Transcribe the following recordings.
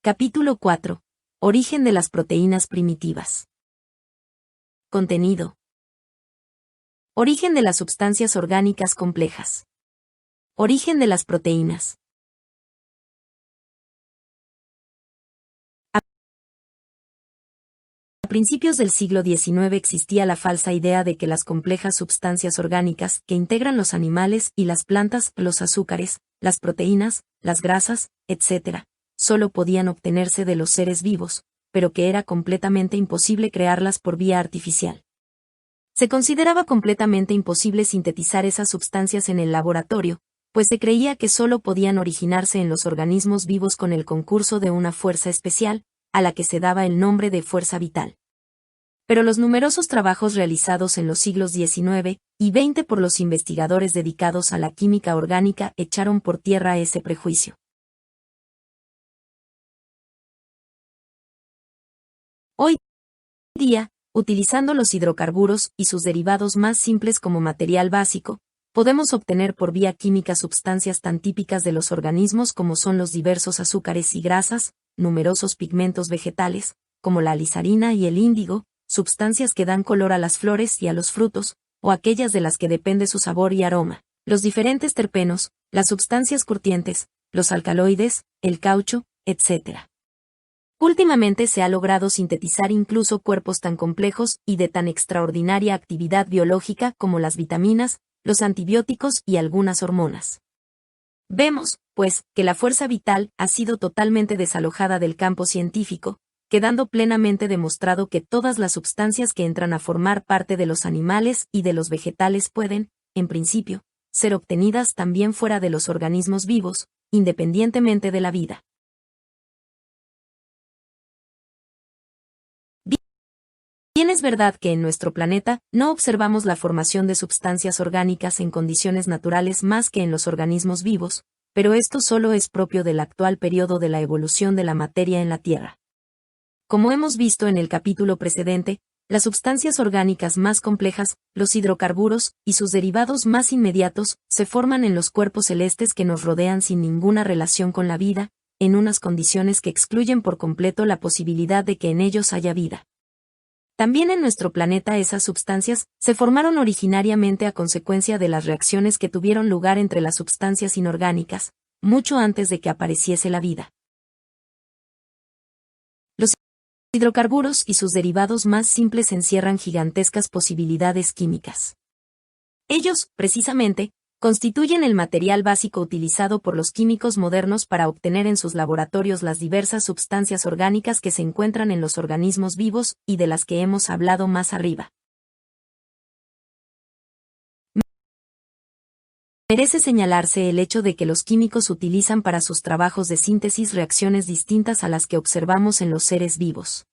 Capítulo 4. Origen de las proteínas primitivas. Contenido. Origen de las sustancias orgánicas complejas. Origen de las proteínas. A principios del siglo XIX existía la falsa idea de que las complejas sustancias orgánicas que integran los animales y las plantas, los azúcares, las proteínas, las grasas, etc., solo podían obtenerse de los seres vivos, pero que era completamente imposible crearlas por vía artificial. Se consideraba completamente imposible sintetizar esas sustancias en el laboratorio, pues se creía que solo podían originarse en los organismos vivos con el concurso de una fuerza especial, a la que se daba el nombre de fuerza vital. Pero los numerosos trabajos realizados en los siglos XIX y XX por los investigadores dedicados a la química orgánica echaron por tierra ese prejuicio. Hoy día, utilizando los hidrocarburos y sus derivados más simples como material básico, podemos obtener por vía química sustancias tan típicas de los organismos como son los diversos azúcares y grasas, numerosos pigmentos vegetales, como la alisarina y el índigo, sustancias que dan color a las flores y a los frutos, o aquellas de las que depende su sabor y aroma, los diferentes terpenos, las sustancias curtientes, los alcaloides, el caucho, etc. Últimamente se ha logrado sintetizar incluso cuerpos tan complejos y de tan extraordinaria actividad biológica como las vitaminas, los antibióticos y algunas hormonas. Vemos, pues, que la fuerza vital ha sido totalmente desalojada del campo científico, quedando plenamente demostrado que todas las sustancias que entran a formar parte de los animales y de los vegetales pueden, en principio, ser obtenidas también fuera de los organismos vivos, independientemente de la vida. Bien es verdad que en nuestro planeta no observamos la formación de sustancias orgánicas en condiciones naturales más que en los organismos vivos, pero esto solo es propio del actual periodo de la evolución de la materia en la Tierra. Como hemos visto en el capítulo precedente, las sustancias orgánicas más complejas, los hidrocarburos y sus derivados más inmediatos, se forman en los cuerpos celestes que nos rodean sin ninguna relación con la vida, en unas condiciones que excluyen por completo la posibilidad de que en ellos haya vida. También en nuestro planeta esas sustancias se formaron originariamente a consecuencia de las reacciones que tuvieron lugar entre las sustancias inorgánicas, mucho antes de que apareciese la vida. Los hidrocarburos y sus derivados más simples encierran gigantescas posibilidades químicas. Ellos, precisamente, constituyen el material básico utilizado por los químicos modernos para obtener en sus laboratorios las diversas sustancias orgánicas que se encuentran en los organismos vivos y de las que hemos hablado más arriba. Merece señalarse el hecho de que los químicos utilizan para sus trabajos de síntesis reacciones distintas a las que observamos en los seres vivos.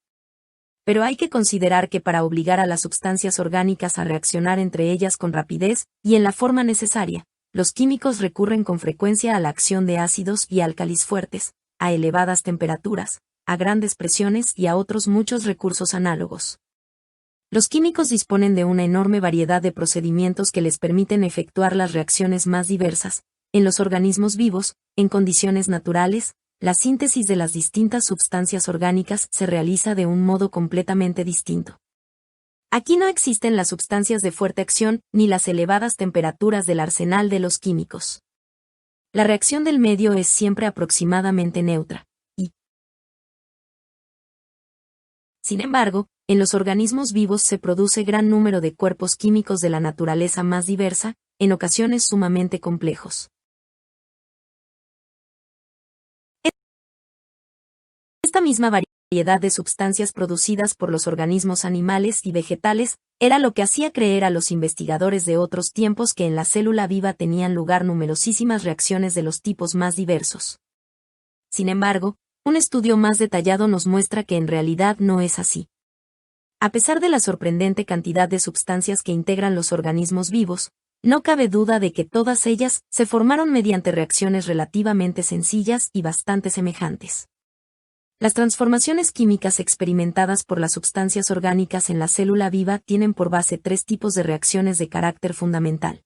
Pero hay que considerar que para obligar a las sustancias orgánicas a reaccionar entre ellas con rapidez y en la forma necesaria, los químicos recurren con frecuencia a la acción de ácidos y álcalis fuertes, a elevadas temperaturas, a grandes presiones y a otros muchos recursos análogos. Los químicos disponen de una enorme variedad de procedimientos que les permiten efectuar las reacciones más diversas, en los organismos vivos, en condiciones naturales. La síntesis de las distintas sustancias orgánicas se realiza de un modo completamente distinto. Aquí no existen las sustancias de fuerte acción ni las elevadas temperaturas del arsenal de los químicos. La reacción del medio es siempre aproximadamente neutra, y, sin embargo, en los organismos vivos se produce gran número de cuerpos químicos de la naturaleza más diversa, en ocasiones sumamente complejos. Esta misma variedad de sustancias producidas por los organismos animales y vegetales era lo que hacía creer a los investigadores de otros tiempos que en la célula viva tenían lugar numerosísimas reacciones de los tipos más diversos. Sin embargo, un estudio más detallado nos muestra que en realidad no es así. A pesar de la sorprendente cantidad de sustancias que integran los organismos vivos, no cabe duda de que todas ellas se formaron mediante reacciones relativamente sencillas y bastante semejantes. Las transformaciones químicas experimentadas por las sustancias orgánicas en la célula viva tienen por base tres tipos de reacciones de carácter fundamental.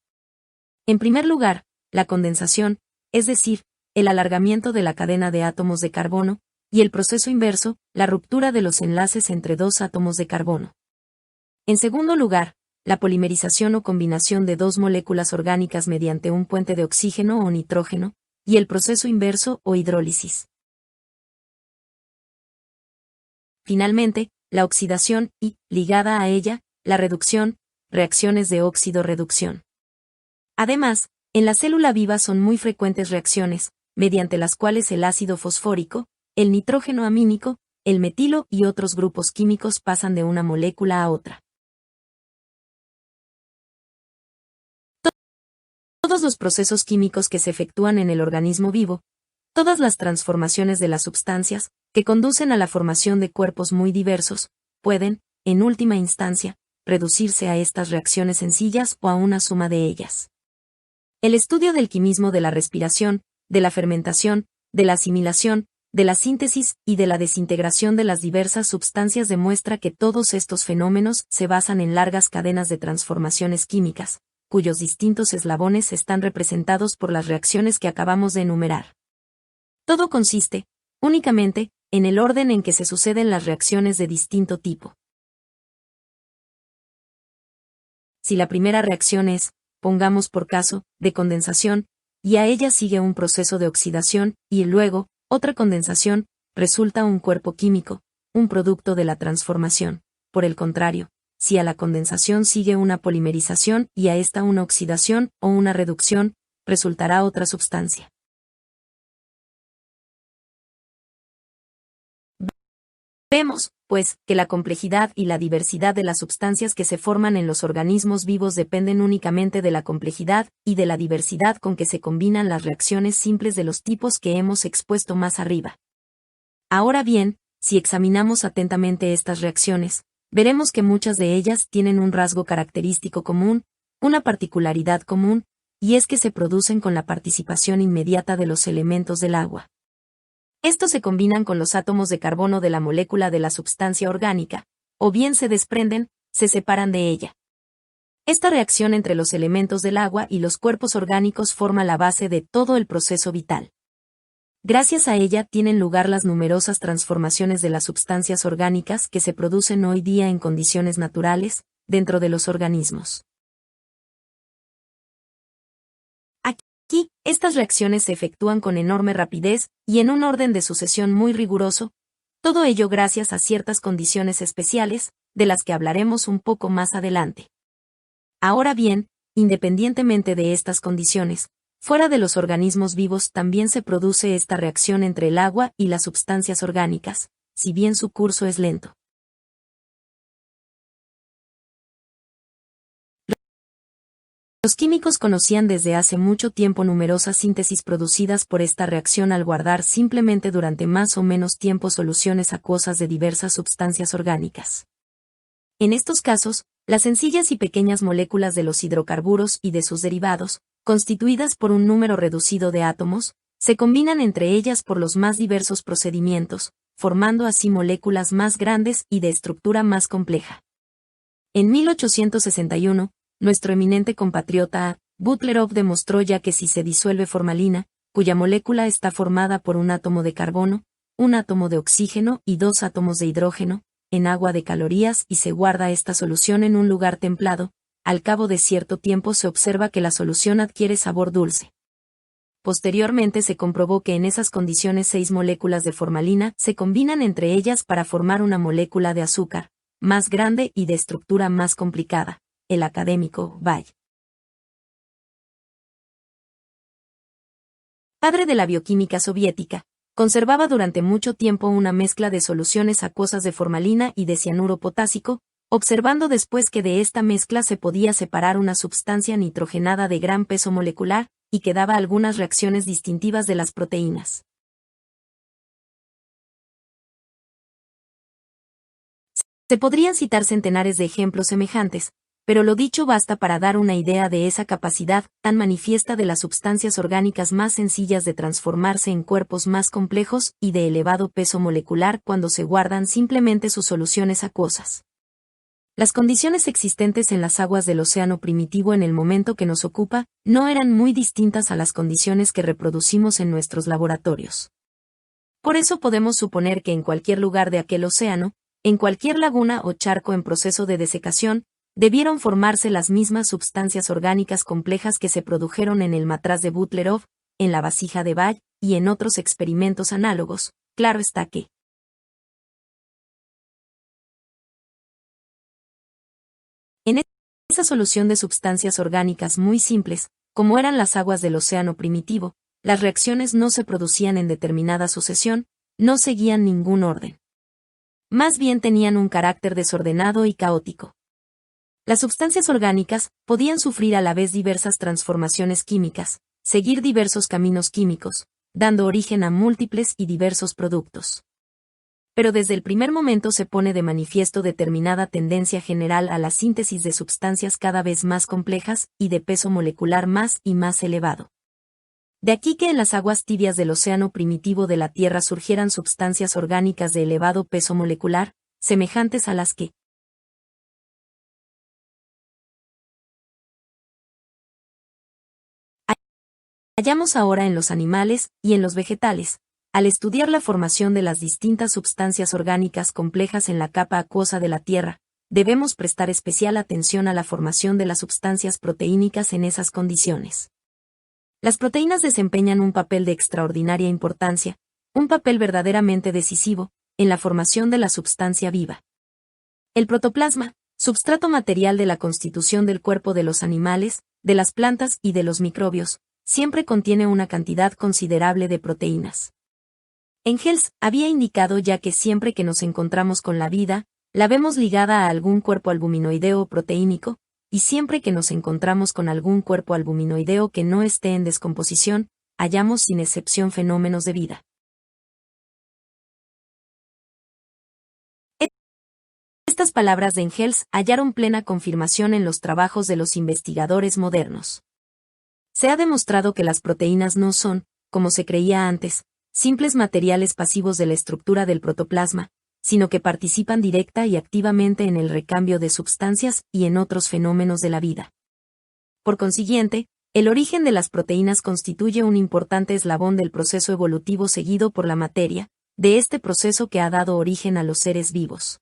En primer lugar, la condensación, es decir, el alargamiento de la cadena de átomos de carbono, y el proceso inverso, la ruptura de los enlaces entre dos átomos de carbono. En segundo lugar, la polimerización o combinación de dos moléculas orgánicas mediante un puente de oxígeno o nitrógeno, y el proceso inverso o hidrólisis. Finalmente, la oxidación y, ligada a ella, la reducción, reacciones de óxido-reducción. Además, en la célula viva son muy frecuentes reacciones, mediante las cuales el ácido fosfórico, el nitrógeno amínico, el metilo y otros grupos químicos pasan de una molécula a otra. Todos los procesos químicos que se efectúan en el organismo vivo, todas las transformaciones de las sustancias, que conducen a la formación de cuerpos muy diversos, pueden, en última instancia, reducirse a estas reacciones sencillas o a una suma de ellas. El estudio del quimismo de la respiración, de la fermentación, de la asimilación, de la síntesis y de la desintegración de las diversas sustancias demuestra que todos estos fenómenos se basan en largas cadenas de transformaciones químicas, cuyos distintos eslabones están representados por las reacciones que acabamos de enumerar. Todo consiste, únicamente, en el orden en que se suceden las reacciones de distinto tipo. Si la primera reacción es, pongamos por caso, de condensación, y a ella sigue un proceso de oxidación, y luego, otra condensación, resulta un cuerpo químico, un producto de la transformación. Por el contrario, si a la condensación sigue una polimerización y a esta una oxidación o una reducción, resultará otra sustancia. Vemos, pues, que la complejidad y la diversidad de las sustancias que se forman en los organismos vivos dependen únicamente de la complejidad y de la diversidad con que se combinan las reacciones simples de los tipos que hemos expuesto más arriba. Ahora bien, si examinamos atentamente estas reacciones, veremos que muchas de ellas tienen un rasgo característico común, una particularidad común, y es que se producen con la participación inmediata de los elementos del agua. Estos se combinan con los átomos de carbono de la molécula de la sustancia orgánica, o bien se desprenden, se separan de ella. Esta reacción entre los elementos del agua y los cuerpos orgánicos forma la base de todo el proceso vital. Gracias a ella tienen lugar las numerosas transformaciones de las sustancias orgánicas que se producen hoy día en condiciones naturales, dentro de los organismos. Aquí, estas reacciones se efectúan con enorme rapidez y en un orden de sucesión muy riguroso, todo ello gracias a ciertas condiciones especiales, de las que hablaremos un poco más adelante. Ahora bien, independientemente de estas condiciones, fuera de los organismos vivos también se produce esta reacción entre el agua y las sustancias orgánicas, si bien su curso es lento. Los químicos conocían desde hace mucho tiempo numerosas síntesis producidas por esta reacción al guardar simplemente durante más o menos tiempo soluciones acuosas de diversas sustancias orgánicas. En estos casos, las sencillas y pequeñas moléculas de los hidrocarburos y de sus derivados, constituidas por un número reducido de átomos, se combinan entre ellas por los más diversos procedimientos, formando así moléculas más grandes y de estructura más compleja. En 1861, nuestro eminente compatriota Butlerov demostró ya que si se disuelve formalina, cuya molécula está formada por un átomo de carbono, un átomo de oxígeno y dos átomos de hidrógeno, en agua de calorías y se guarda esta solución en un lugar templado, al cabo de cierto tiempo se observa que la solución adquiere sabor dulce. Posteriormente se comprobó que en esas condiciones 6 moléculas de formalina se combinan entre ellas para formar una molécula de azúcar, más grande y de estructura más complicada. El académico Bay, padre de la bioquímica soviética, conservaba durante mucho tiempo una mezcla de soluciones acuosas de formalina y de cianuro potásico, observando después que de esta mezcla se podía separar una sustancia nitrogenada de gran peso molecular, y que daba algunas reacciones distintivas de las proteínas. Se podrían citar centenares de ejemplos semejantes, pero lo dicho basta para dar una idea de esa capacidad tan manifiesta de las sustancias orgánicas más sencillas de transformarse en cuerpos más complejos y de elevado peso molecular cuando se guardan simplemente sus soluciones acuosas. Las condiciones existentes en las aguas del océano primitivo en el momento que nos ocupa no eran muy distintas a las condiciones que reproducimos en nuestros laboratorios. Por eso podemos suponer que en cualquier lugar de aquel océano, en cualquier laguna o charco en proceso de desecación, debieron formarse las mismas sustancias orgánicas complejas que se produjeron en el matraz de Butlerov, en la vasija de Ball, y en otros experimentos análogos. Claro está que en esa solución de sustancias orgánicas muy simples, como eran las aguas del océano primitivo, las reacciones no se producían en determinada sucesión, no seguían ningún orden. Más bien tenían un carácter desordenado y caótico. Las sustancias orgánicas podían sufrir a la vez diversas transformaciones químicas, seguir diversos caminos químicos, dando origen a múltiples y diversos productos. Pero desde el primer momento se pone de manifiesto determinada tendencia general a la síntesis de sustancias cada vez más complejas y de peso molecular más y más elevado. De aquí que en las aguas tibias del océano primitivo de la Tierra surgieran sustancias orgánicas de elevado peso molecular, semejantes a las que hallamos ahora en los animales y en los vegetales. Al estudiar la formación de las distintas sustancias orgánicas complejas en la capa acuosa de la Tierra, debemos prestar especial atención a la formación de las sustancias proteínicas en esas condiciones. Las proteínas desempeñan un papel de extraordinaria importancia, un papel verdaderamente decisivo, en la formación de la substancia viva. El protoplasma, substrato material de la constitución del cuerpo de los animales, de las plantas y de los microbios, siempre contiene una cantidad considerable de proteínas. Engels había indicado ya que siempre que nos encontramos con la vida, la vemos ligada a algún cuerpo albuminoideo o proteínico, y siempre que nos encontramos con algún cuerpo albuminoideo que no esté en descomposición, hallamos sin excepción fenómenos de vida. Estas palabras de Engels hallaron plena confirmación en los trabajos de los investigadores modernos. Se ha demostrado que las proteínas no son, como se creía antes, simples materiales pasivos de la estructura del protoplasma, sino que participan directa y activamente en el recambio de sustancias y en otros fenómenos de la vida. Por consiguiente, el origen de las proteínas constituye un importante eslabón del proceso evolutivo seguido por la materia, de este proceso que ha dado origen a los seres vivos.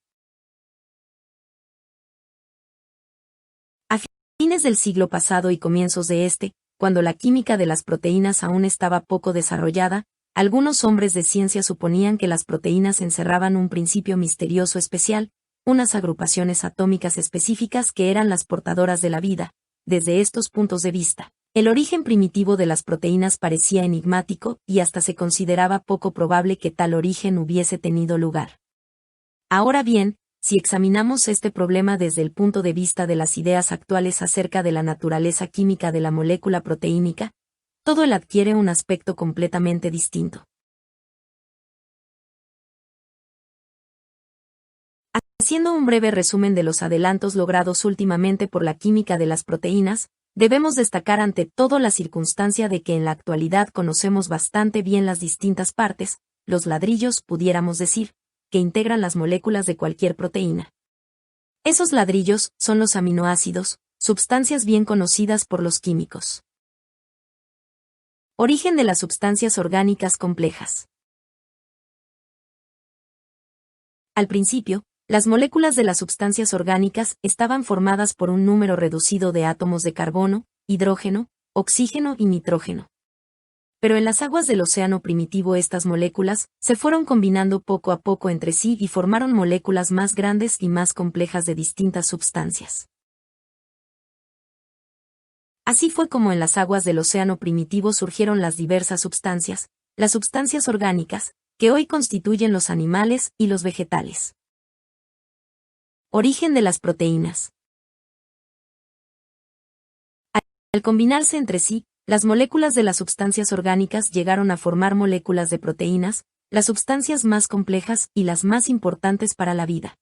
A fines del siglo pasado y comienzos de este, cuando la química de las proteínas aún estaba poco desarrollada, algunos hombres de ciencia suponían que las proteínas encerraban un principio misterioso especial, unas agrupaciones atómicas específicas que eran las portadoras de la vida. Desde estos puntos de vista, el origen primitivo de las proteínas parecía enigmático y hasta se consideraba poco probable que tal origen hubiese tenido lugar. Ahora bien, si examinamos este problema desde el punto de vista de las ideas actuales acerca de la naturaleza química de la molécula proteínica, todo él adquiere un aspecto completamente distinto. Haciendo un breve resumen de los adelantos logrados últimamente por la química de las proteínas, debemos destacar ante todo la circunstancia de que en la actualidad conocemos bastante bien las distintas partes, los ladrillos, pudiéramos decir, que integran las moléculas de cualquier proteína. Esos ladrillos son los aminoácidos, sustancias bien conocidas por los químicos. Origen de las sustancias orgánicas complejas. Al principio, las moléculas de las sustancias orgánicas estaban formadas por un número reducido de átomos de carbono, hidrógeno, oxígeno y nitrógeno. Pero en las aguas del océano primitivo estas moléculas se fueron combinando poco a poco entre sí y formaron moléculas más grandes y más complejas de distintas sustancias. Así fue como en las aguas del océano primitivo surgieron las diversas sustancias, las sustancias orgánicas, que hoy constituyen los animales y los vegetales. Origen de las proteínas. Al combinarse entre sí, las moléculas de las sustancias orgánicas llegaron a formar moléculas de proteínas, las sustancias más complejas y las más importantes para la vida.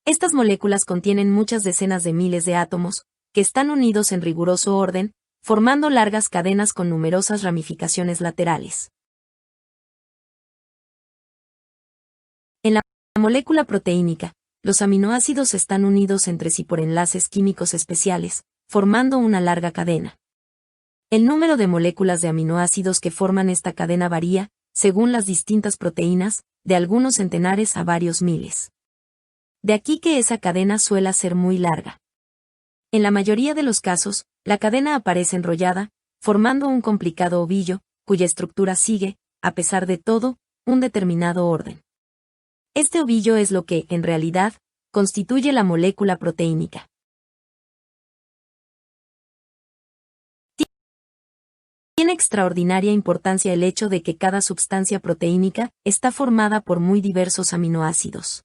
Estas moléculas contienen muchas decenas de miles de átomos, que están unidos en riguroso orden, formando largas cadenas con numerosas ramificaciones laterales. En la molécula proteínica, los aminoácidos están unidos entre sí por enlaces químicos especiales, formando una larga cadena. El número de moléculas de aminoácidos que forman esta cadena varía, según las distintas proteínas, de algunos centenares a varios miles. De aquí que esa cadena suele ser muy larga. En la mayoría de los casos, la cadena aparece enrollada, formando un complicado ovillo, cuya estructura sigue, a pesar de todo, un determinado orden. Este ovillo es lo que, en realidad, constituye la molécula proteínica. Tiene extraordinaria importancia el hecho de que cada sustancia proteínica está formada por muy diversos aminoácidos.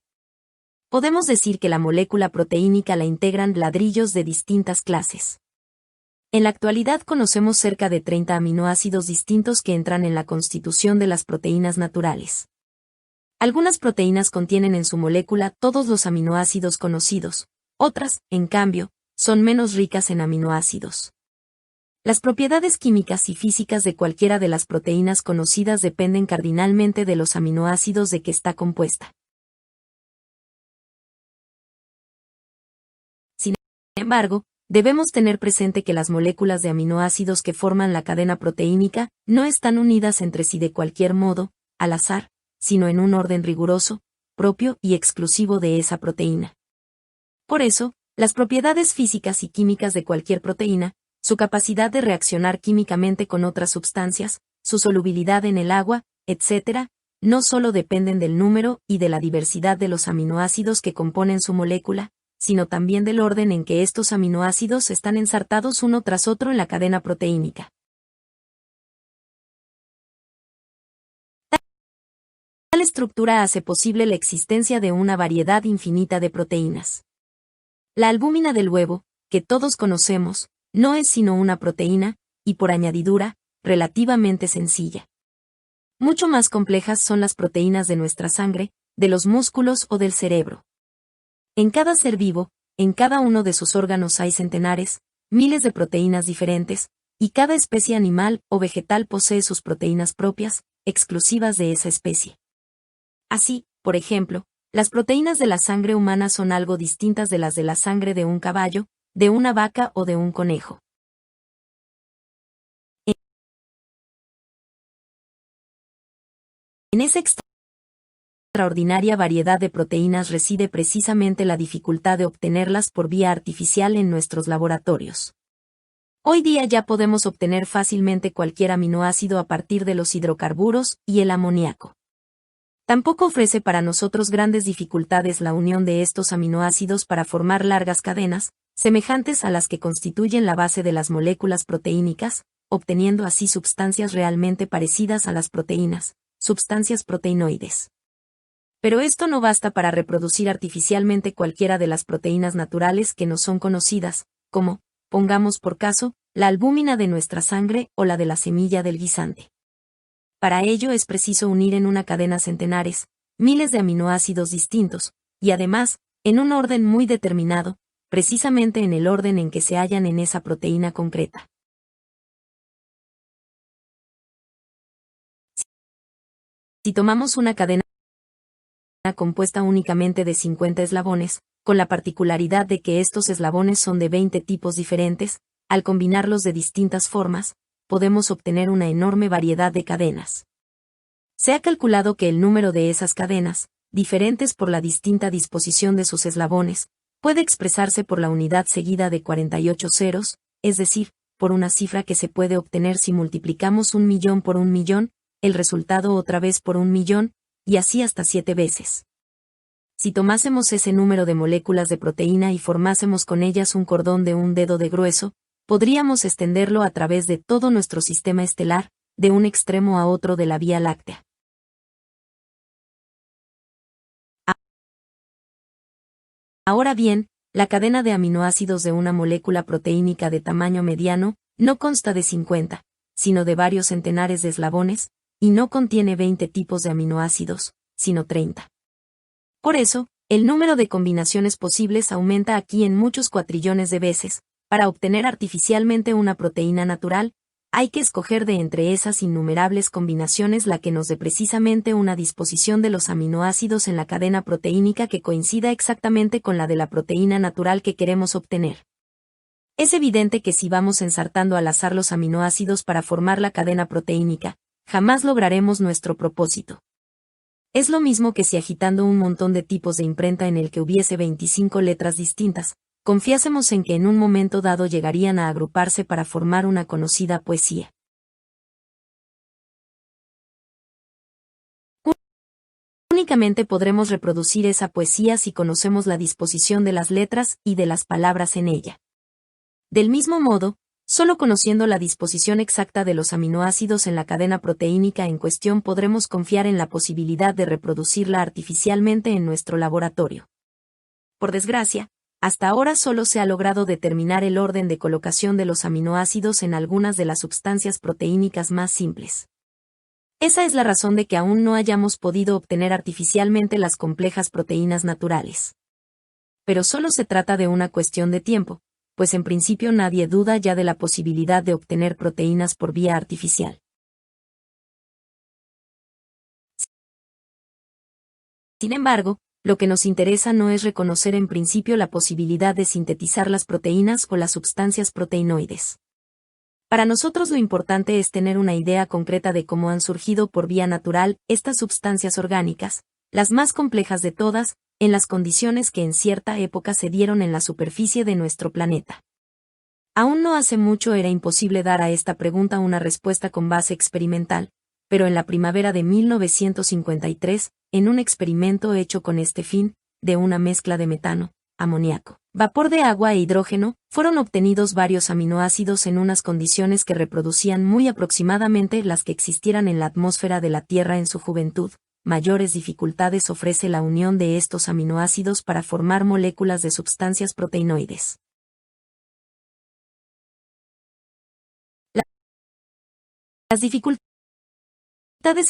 Podemos decir que la molécula proteínica la integran ladrillos de distintas clases. En la actualidad conocemos cerca de 30 aminoácidos distintos que entran en la constitución de las proteínas naturales. Algunas proteínas contienen en su molécula todos los aminoácidos conocidos, otras, en cambio, son menos ricas en aminoácidos. Las propiedades químicas y físicas de cualquiera de las proteínas conocidas dependen cardinalmente de los aminoácidos de que está compuesta. Sin embargo, debemos tener presente que las moléculas de aminoácidos que forman la cadena proteínica no están unidas entre sí de cualquier modo, al azar, sino en un orden riguroso, propio y exclusivo de esa proteína. Por eso, las propiedades físicas y químicas de cualquier proteína, su capacidad de reaccionar químicamente con otras sustancias, su solubilidad en el agua, etc., no solo dependen del número y de la diversidad de los aminoácidos que componen su molécula, sino también del orden en que estos aminoácidos están ensartados uno tras otro en la cadena proteínica. Tal estructura hace posible la existencia de una variedad infinita de proteínas. La albúmina del huevo, que todos conocemos, no es sino una proteína, y por añadidura, relativamente sencilla. Mucho más complejas son las proteínas de nuestra sangre, de los músculos o del cerebro. En cada ser vivo, en cada uno de sus órganos hay centenares, miles de proteínas diferentes, y cada especie animal o vegetal posee sus proteínas propias, exclusivas de esa especie. Así, por ejemplo, las proteínas de la sangre humana son algo distintas de las de la sangre de un caballo, de una vaca o de un conejo. En esa extraordinaria variedad de proteínas reside precisamente la dificultad de obtenerlas por vía artificial en nuestros laboratorios. Hoy día ya podemos obtener fácilmente cualquier aminoácido a partir de los hidrocarburos y el amoníaco. Tampoco ofrece para nosotros grandes dificultades la unión de estos aminoácidos para formar largas cadenas, semejantes a las que constituyen la base de las moléculas proteínicas, obteniendo así sustancias realmente parecidas a las proteínas, sustancias proteinoides. Pero esto no basta para reproducir artificialmente cualquiera de las proteínas naturales que nos son conocidas, como, pongamos por caso, la albúmina de nuestra sangre o la de la semilla del guisante. Para ello es preciso unir en una cadena centenares, miles de aminoácidos distintos, y además, en un orden muy determinado, precisamente en el orden en que se hallan en esa proteína concreta. Si tomamos una cadena compuesta únicamente de 50 eslabones, con la particularidad de que estos eslabones son de 20 tipos diferentes, al combinarlos de distintas formas, podemos obtener una enorme variedad de cadenas. Se ha calculado que el número de esas cadenas, diferentes por la distinta disposición de sus eslabones, puede expresarse por la unidad seguida de 48 ceros, es decir, por una cifra que se puede obtener si multiplicamos 1.000.000 por 1.000.000, el resultado otra vez por 1.000.000, y así hasta 7 veces. Si tomásemos ese número de moléculas de proteína y formásemos con ellas un cordón de un dedo de grueso, podríamos extenderlo a través de todo nuestro sistema estelar, de un extremo a otro de la Vía Láctea. Ahora bien, la cadena de aminoácidos de una molécula proteínica de tamaño mediano no consta de 50, sino de varios centenares de eslabones, y no contiene 20 tipos de aminoácidos, sino 30. Por eso, el número de combinaciones posibles aumenta aquí en muchos cuatrillones de veces. Para obtener artificialmente una proteína natural, hay que escoger de entre esas innumerables combinaciones la que nos dé precisamente una disposición de los aminoácidos en la cadena proteínica que coincida exactamente con la de la proteína natural que queremos obtener. Es evidente que si vamos ensartando al azar los aminoácidos para formar la cadena proteínica, jamás lograremos nuestro propósito. Es lo mismo que si agitando un montón de tipos de imprenta en el que hubiese 25 letras distintas, confiásemos en que en un momento dado llegarían a agruparse para formar una conocida poesía. Únicamente podremos reproducir esa poesía si conocemos la disposición de las letras y de las palabras en ella. Del mismo modo, solo conociendo la disposición exacta de los aminoácidos en la cadena proteínica en cuestión podremos confiar en la posibilidad de reproducirla artificialmente en nuestro laboratorio. Por desgracia, hasta ahora solo se ha logrado determinar el orden de colocación de los aminoácidos en algunas de las sustancias proteínicas más simples. Esa es la razón de que aún no hayamos podido obtener artificialmente las complejas proteínas naturales. Pero solo se trata de una cuestión de tiempo, pues en principio nadie duda ya de la posibilidad de obtener proteínas por vía artificial. Sin embargo, lo que nos interesa no es reconocer en principio la posibilidad de sintetizar las proteínas o las sustancias proteinoides. Para nosotros lo importante es tener una idea concreta de cómo han surgido por vía natural estas sustancias orgánicas, las más complejas de todas, en las condiciones que en cierta época se dieron en la superficie de nuestro planeta. Aún no hace mucho era imposible dar a esta pregunta una respuesta con base experimental, pero en la primavera de 1953, en un experimento hecho con este fin, de una mezcla de metano, amoníaco, vapor de agua e hidrógeno, fueron obtenidos varios aminoácidos en unas condiciones que reproducían muy aproximadamente las que existieran en la atmósfera de la Tierra en su juventud. Mayores dificultades ofrece la unión de estos aminoácidos para formar moléculas de sustancias proteinoides. Las dificultades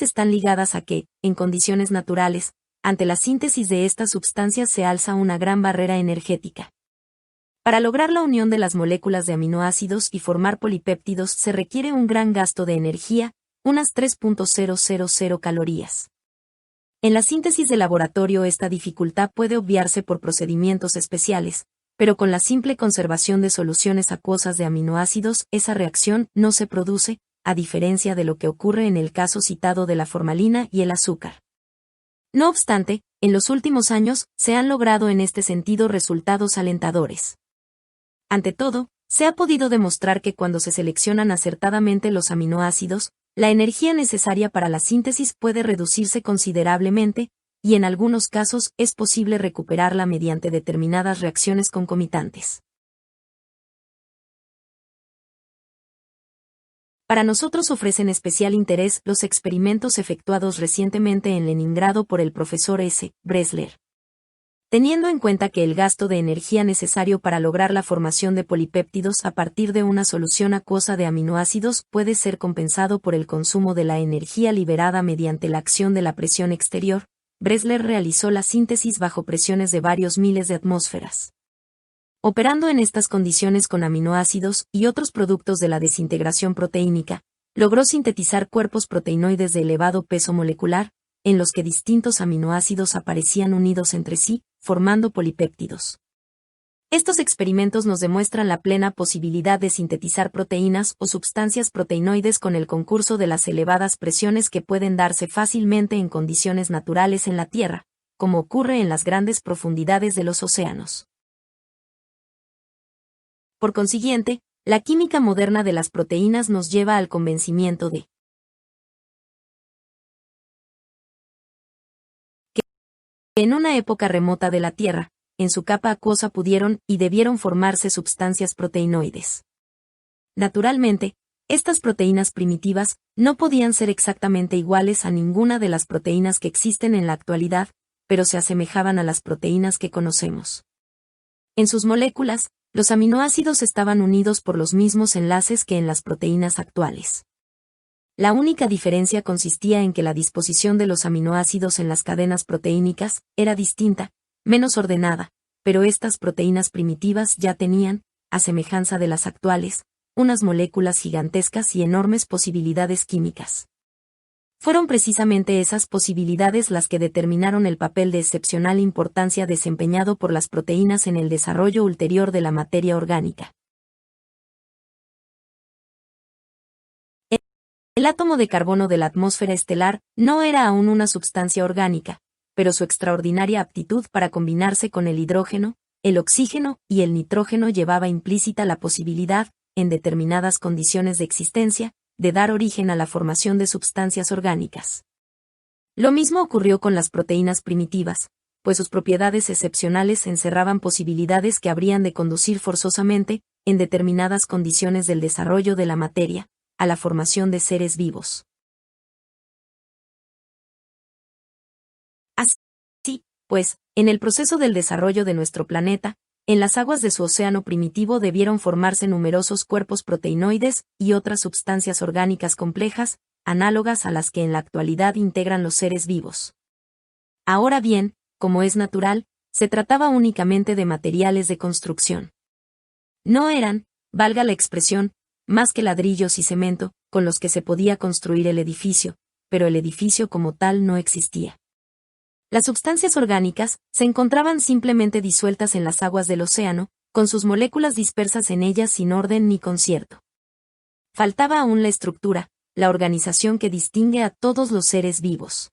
están ligadas a que, en condiciones naturales, ante la síntesis de estas sustancias se alza una gran barrera energética. Para lograr la unión de las moléculas de aminoácidos y formar polipéptidos se requiere un gran gasto de energía, unas 3.000 calorías. En la síntesis de laboratorio esta dificultad puede obviarse por procedimientos especiales, pero con la simple conservación de soluciones acuosas de aminoácidos esa reacción no se produce, a diferencia de lo que ocurre en el caso citado de la formalina y el azúcar. No obstante, en los últimos años se han logrado en este sentido resultados alentadores. Ante todo, se ha podido demostrar que cuando se seleccionan acertadamente los aminoácidos, la energía necesaria para la síntesis puede reducirse considerablemente, y en algunos casos es posible recuperarla mediante determinadas reacciones concomitantes. Para nosotros ofrecen especial interés los experimentos efectuados recientemente en Leningrado por el profesor S. Bresler. Teniendo en cuenta que el gasto de energía necesario para lograr la formación de polipéptidos a partir de una solución acuosa de aminoácidos puede ser compensado por el consumo de la energía liberada mediante la acción de la presión exterior, Bresler realizó la síntesis bajo presiones de varios miles de atmósferas. Operando en estas condiciones con aminoácidos y otros productos de la desintegración proteínica, logró sintetizar cuerpos proteinoides de elevado peso molecular, en los que distintos aminoácidos aparecían unidos entre sí, formando polipéptidos. Estos experimentos nos demuestran la plena posibilidad de sintetizar proteínas o sustancias proteinoides con el concurso de las elevadas presiones que pueden darse fácilmente en condiciones naturales en la Tierra, como ocurre en las grandes profundidades de los océanos. Por consiguiente, la química moderna de las proteínas nos lleva al convencimiento de que en una época remota de la Tierra, en su capa acuosa pudieron y debieron formarse sustancias proteinoides. Naturalmente, estas proteínas primitivas no podían ser exactamente iguales a ninguna de las proteínas que existen en la actualidad, pero se asemejaban a las proteínas que conocemos. En sus moléculas, los aminoácidos estaban unidos por los mismos enlaces que en las proteínas actuales. La única diferencia consistía en que la disposición de los aminoácidos en las cadenas proteínicas era distinta, menos ordenada, pero estas proteínas primitivas ya tenían, a semejanza de las actuales, unas moléculas gigantescas y enormes posibilidades químicas. Fueron precisamente esas posibilidades las que determinaron el papel de excepcional importancia desempeñado por las proteínas en el desarrollo ulterior de la materia orgánica. El átomo de carbono de la atmósfera estelar no era aún una sustancia orgánica, pero su extraordinaria aptitud para combinarse con el hidrógeno, el oxígeno y el nitrógeno llevaba implícita la posibilidad, en determinadas condiciones de existencia, de dar origen a la formación de sustancias orgánicas. Lo mismo ocurrió con las proteínas primitivas, pues sus propiedades excepcionales encerraban posibilidades que habrían de conducir forzosamente, en determinadas condiciones del desarrollo de la materia, a la formación de seres vivos. Así, pues, en el proceso del desarrollo de nuestro planeta, en las aguas de su océano primitivo debieron formarse numerosos cuerpos proteinoides y otras sustancias orgánicas complejas, análogas a las que en la actualidad integran los seres vivos. Ahora bien, como es natural, se trataba únicamente de materiales de construcción. No eran, valga la expresión, más que ladrillos y cemento, con los que se podía construir el edificio, pero el edificio como tal no existía. Las sustancias orgánicas se encontraban simplemente disueltas en las aguas del océano, con sus moléculas dispersas en ellas sin orden ni concierto. Faltaba aún la estructura, la organización que distingue a todos los seres vivos.